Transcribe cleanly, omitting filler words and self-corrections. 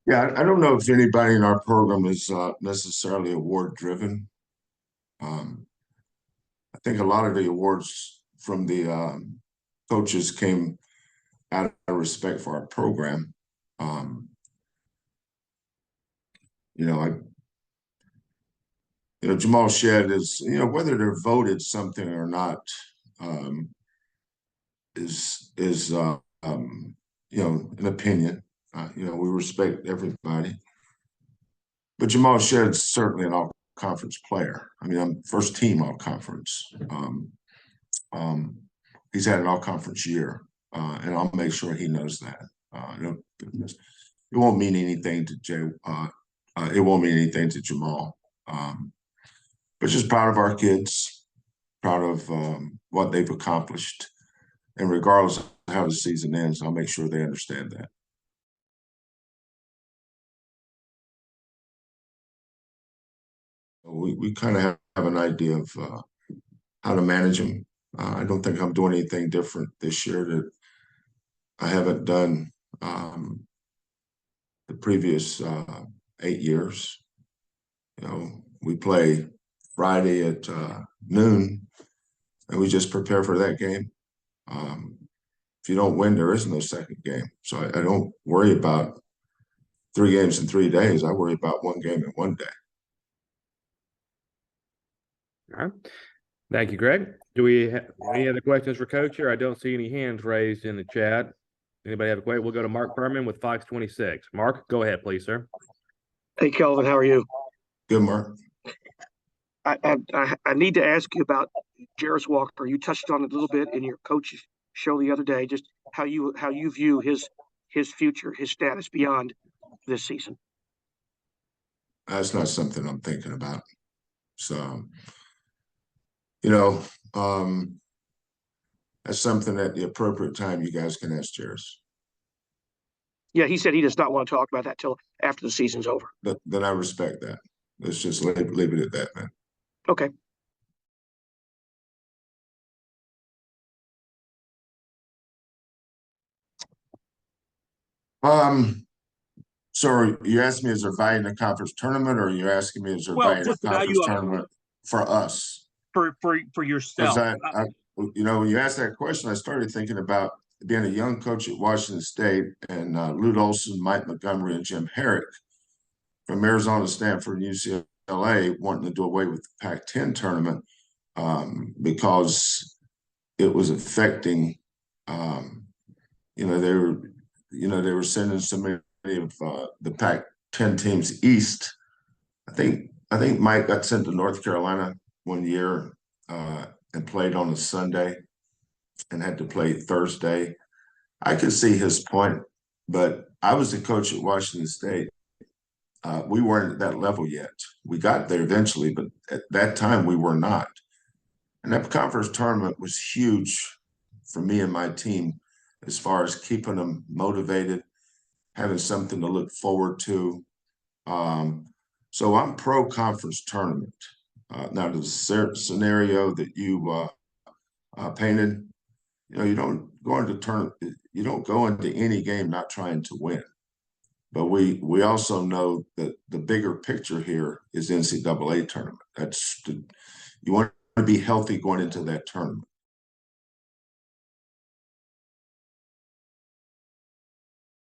Yeah, I don't know if anybody in our program is necessarily award driven. I think a lot of the awards from the coaches came out of respect for our program. Um, you know, I Jamal Shed is whether they're voted something or not um, is an opinion. We respect everybody, but Jamal Shed's certainly an all conference player. I mean, I'm first team all conference. Um, he's had an all conference year, and I'll make sure he knows that. It won't mean anything to Jay. It won't mean anything to Jamal. But just proud of our kids, proud of what they've accomplished, and regardless of how the season ends, I'll make sure they understand that. We kind of have an idea of how to manage them. I don't think I'm doing anything different this year that I haven't done the previous 8 years. We play Friday at noon, and we just prepare for that game. If you don't win, there is no second game. So I don't worry about 3 games in 3 days. I worry about one game in one day. All right. Thank you, Greg. Do we have any other questions for Coach here? I don't see any hands raised in the chat. Anybody have a question? We'll go to Mark Berman with Fox 26. Mark, go ahead, please, sir. Hey, Kelvin, how are you? Good, Mark. I need to ask you about Jarris Walker. You touched on it a little bit in your coach's show the other day, just how you view his future, his status beyond this season. That's not something I'm thinking about. So, that's something at the appropriate time you guys can ask Jarris. Yeah, he said he does not want to talk about that till after the season's over. Then I respect that. Let's just leave it at that, man. Okay. So you asked me, is there value in the conference tournament, or are you asking me, is there value in the conference tournament for us? For yourself. When you asked that question, I started thinking about being a young coach at Washington State, and Lute Olson, Mike Montgomery, and Jim Herrick from Arizona, Stanford, and UCLA wanting to do away with the Pac-10 tournament because it was affecting. They were sending so many of the Pac-10 teams east. I think Mike got sent to North Carolina one year and played on a Sunday and had to play Thursday. I could see his point, but I was the coach at Washington State. We weren't at that level yet. We got there eventually, but at that time we were not. And that conference tournament was huge for me and my team as far as keeping them motivated, having something to look forward to. So I'm pro-conference tournament. Now, the scenario that you painted, you don't go into any game not trying to win. But we also know that the bigger picture here is NCAA tournament. You want to be healthy going into that tournament.